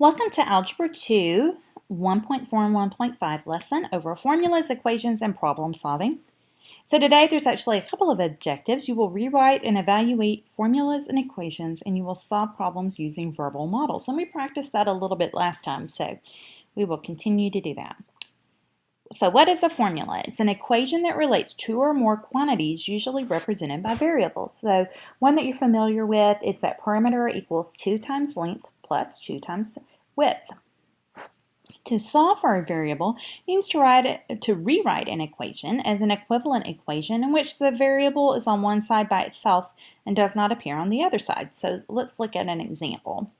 Welcome to Algebra 2, 1.4 and 1.5 lesson over formulas, equations, and problem solving. So today there's actually a couple of objectives. You will rewrite and evaluate formulas and equations, and you will solve problems using verbal models. And we practiced that a little bit last time, so we will continue to do that. So what is a formula? It's an equation that relates two or more quantities, usually represented by variables. So one that you're familiar with is that perimeter equals 2 times length plus 2 times width. To solve for a variable means to rewrite an equation as an equivalent equation in which the variable is on one side by itself and does not appear on the other side. So let's look at an example.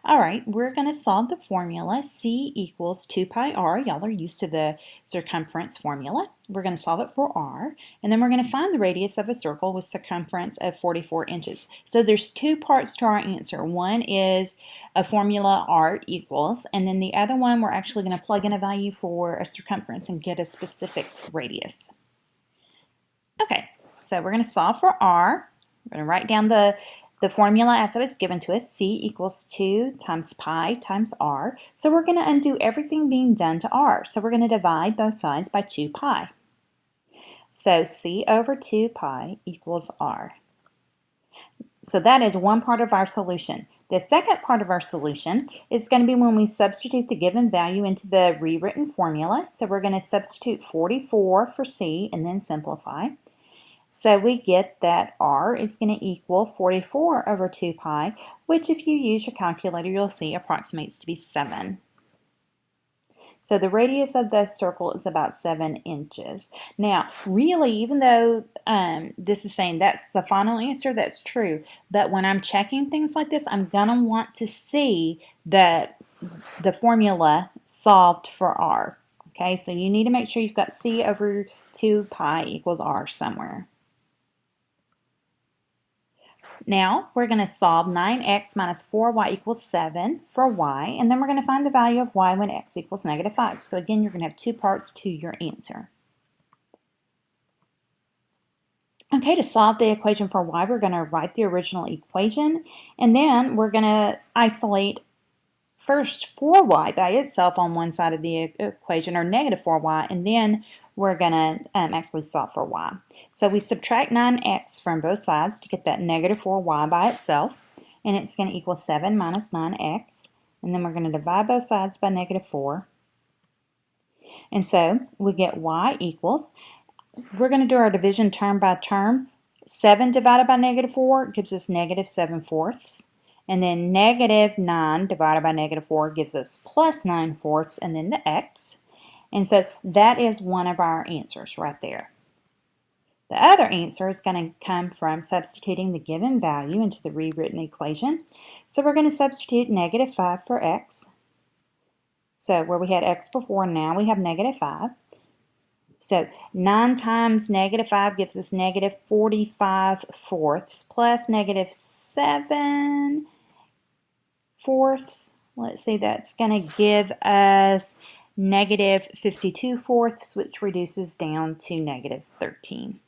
All right, we're going to solve the formula C equals 2 pi r. Y'all are used to the circumference formula. We're going to solve it for r, and then we're going to find the radius of a circle with circumference of 44 inches. So there's two parts to our answer. One is a formula r equals, and then the other one we're actually going to plug in a value for a circumference and get a specific radius. Okay, so we're going to solve for r. We're going to write down the formula as it was given to us, C equals 2 times pi times r. So we're going to undo everything being done to r. So we're going to divide both sides by 2 pi. So C over 2 pi equals r. So that is one part of our solution. The second part of our solution is going to be when we substitute the given value into the rewritten formula. So we're going to substitute 44 for C and then simplify. So we get that r is going to equal 44 over 2 pi, which if you use your calculator, you'll see approximates to be 7. So the radius of the circle is about 7 inches. Now, really, even though this is saying that's the final answer, that's true. But when I'm checking things like this, I'm going to want to see that the formula solved for r. Okay, so you need to make sure you've got C over 2 pi equals r somewhere. Now we're going to solve 9x minus 4y equals 7 for y, and then we're going to find the value of y when x equals negative 5. So again, you're going to have two parts to your answer. Okay, to solve the equation for y, we're going to write the original equation, and then we're going to isolate first 4y by itself on one side of the equation, or negative 4y, and then we're going to actually solve for y. So we subtract 9x from both sides to get that negative 4y by itself, and it's going to equal 7 minus 9x, and then we're going to divide both sides by negative 4. And so we get y equals, we're going to do our division term by term. 7 divided by negative 4 gives us negative 7/4. And then negative 9 divided by negative 4 gives us plus 9/4, and then the x. And so that is one of our answers right there. The other answer is going to come from substituting the given value into the rewritten equation. So we're going to substitute negative 5 for x. So where we had x before, now we have negative 5. So 9 times negative 5 gives us negative 45/4 plus negative 7/4. Let's see, that's going to give us negative 52/4, which reduces down to negative 13.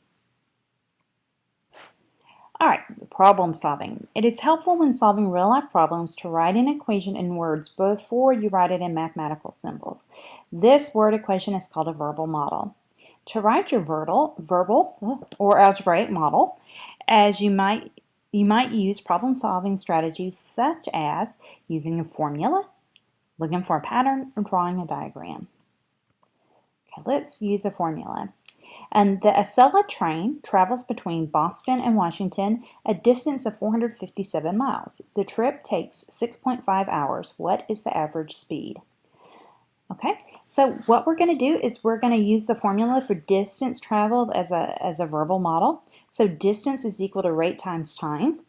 All right, problem solving. It is helpful when solving real-life problems to write an equation in words before you write it in mathematical symbols. This word equation is called a verbal model. To write your verbal or algebraic model, as you might use problem-solving strategies such as using a formula, looking for a pattern, or drawing a diagram. Okay, let's use a formula. And the Acela train travels between Boston and Washington, a distance of 457 miles. The trip takes 6.5 hours. What is the average speed? Okay, so what we're going to do is we're going to use the formula for distance traveled as a verbal model. So distance is equal to rate times time.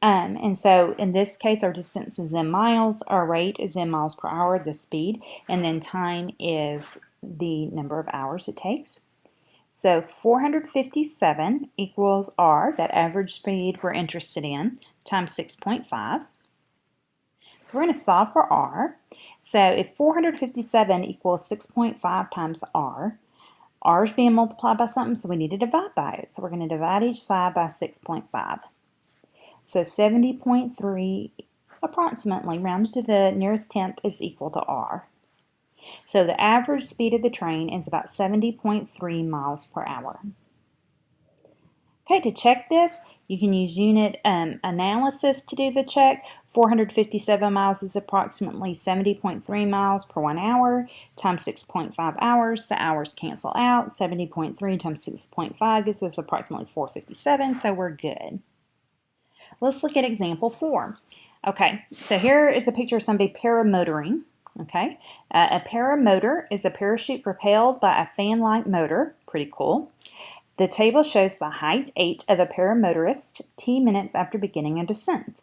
And so in this case, our distance is in miles, our rate is in miles per hour, the speed, and then time is the number of hours it takes. So 457 equals r, that average speed we're interested in, times 6.5. We're going to solve for r. So if 457 equals 6.5 times r is being multiplied by something, so we need to divide by it. So we're going to divide each side by 6.5. So 70.3 approximately, rounded to the nearest tenth, is equal to r. So the average speed of the train is about 70.3 miles per hour. Okay, to check this, you can use unit analysis to do the check. 457 miles is approximately 70.3 miles per 1 hour times 6.5 hours. The hours cancel out. 70.3 times 6.5 gives us approximately 457, so we're good. Let's look at example 4. Okay, so here is a picture of somebody paramotoring. Okay, a paramotor is a parachute propelled by a fan-like motor. Pretty cool. The table shows the height h of a paramotorist t minutes after beginning a descent.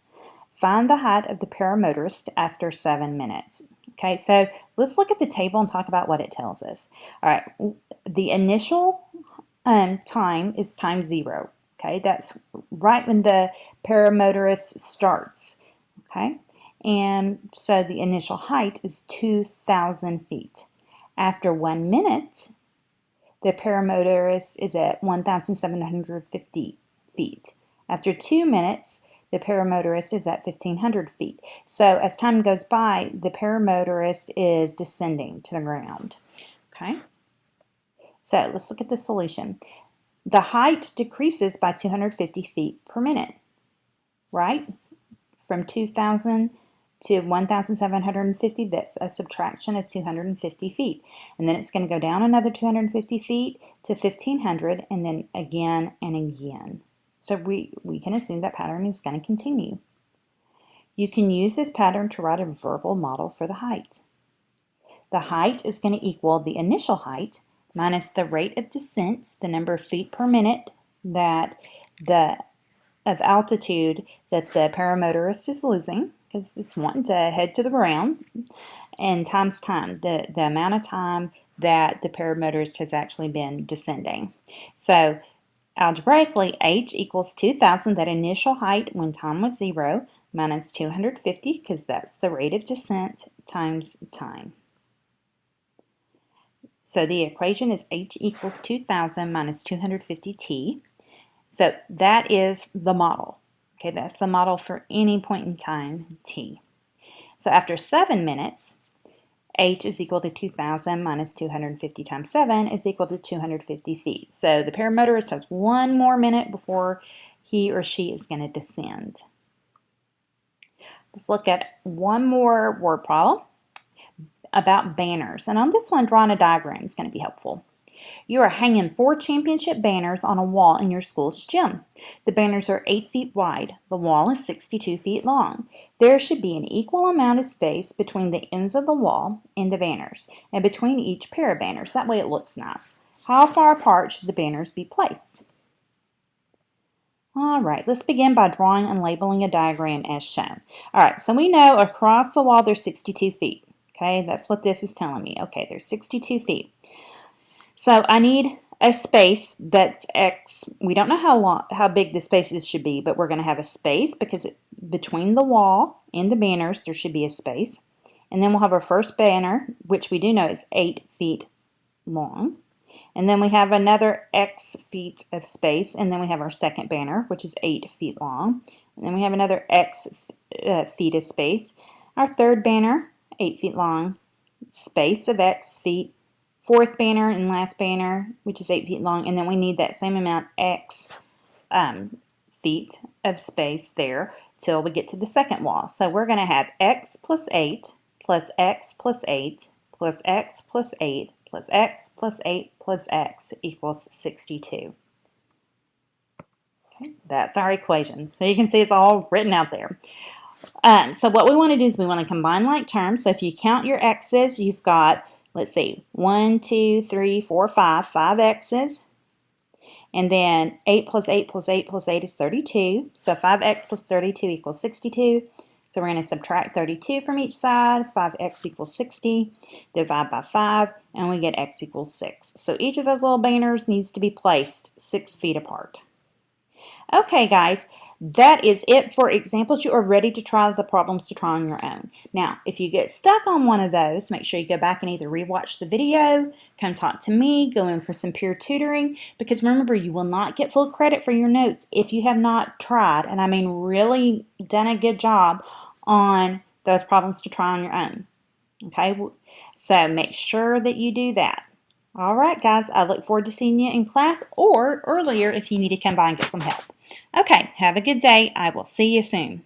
Find the height of the paramotorist after 7 minutes. Okay, so let's look at the table and talk about what it tells us. All right, the initial time is time 0. Okay, that's right when the paramotorist starts. Okay, and so the initial height is 2,000 feet. After 1 minute, the paramotorist is at 1,750 feet. After 2 minutes, the paramotorist is at 1,500 feet. So as time goes by, the paramotorist is descending to the ground. Okay? So let's look at the solution. The height decreases by 250 feet per minute, right? From 2,000 to 1,750, that's a subtraction of 250 feet. And then it's going to go down another 250 feet to 1,500, and then again and again. So we can assume that pattern is going to continue. You can use this pattern to write a verbal model for the height. The height is going to equal the initial height minus the rate of descent, the number of feet per minute of altitude that the paramotorist is losing, because it's wanting to head to the ground, and times time, the amount of time that the paramotorist has actually been descending. So algebraically, h equals 2,000, that initial height when time was 0, minus 250, because that's the rate of descent, times time. So the equation is h equals 2,000 minus 250t. So that is the model. Okay, that's the model for any point in time, t. So after 7 minutes, h is equal to 2,000 minus 250 times 7 is equal to 250 feet. So the paramotorist has 1 more minute before he or she is going to descend. Let's look at one more word problem about banners. And on this one, drawing a diagram is going to be helpful. You are hanging 4 championship banners on a wall in your school's gym. The banners are 8 feet wide. The wall is 62 feet long. There should be an equal amount of space between the ends of the wall and the banners, and between each pair of banners. That way it looks nice. How far apart should the banners be placed? All right, let's begin by drawing and labeling a diagram as shown. All right, so we know across the wall there's 62 feet. Okay, that's what this is telling me. Okay, there's 62 feet. So I need a space that's x. We don't know how big the spaces should be, but we're going to have a space because between the wall and the banners there should be a space. And then we'll have our first banner, which we do know is 8 feet long. And then we have another x feet of space, and then we have our second banner, which is 8 feet long. And then we have another x feet of space. Our third banner, 8 feet long, space of x feet. Fourth banner and last banner, which is 8 feet long, and then we need that same amount x feet of space there till we get to the second wall. So we're going to have x plus 8 plus x plus 8 plus x plus 8 plus x plus 8 plus x equals 62. Okay, that's our equation. So you can see it's all written out there. So what we want to do is we want to combine like terms. So if you count your x's, you've got, let's see, 1, 2, 3, 4, 5 x's. And then 8 plus 8 plus 8 plus 8 is 32. So 5x plus 32 equals 62. So we're going to subtract 32 from each side. 5x equals 60. Divide by 5, and we get x equals 6. So each of those little banners needs to be placed 6 feet apart. Okay, guys. That is it for examples. You are ready to try the problems to try on your own. Now, if you get stuck on one of those, make sure you go back and either rewatch the video, come talk to me, go in for some peer tutoring, because remember, you will not get full credit for your notes if you have not tried, and I mean really done a good job on those problems to try on your own. Okay, so make sure that you do that. All right, guys, I look forward to seeing you in class or earlier if you need to come by and get some help. Okay, have a good day. I will see you soon.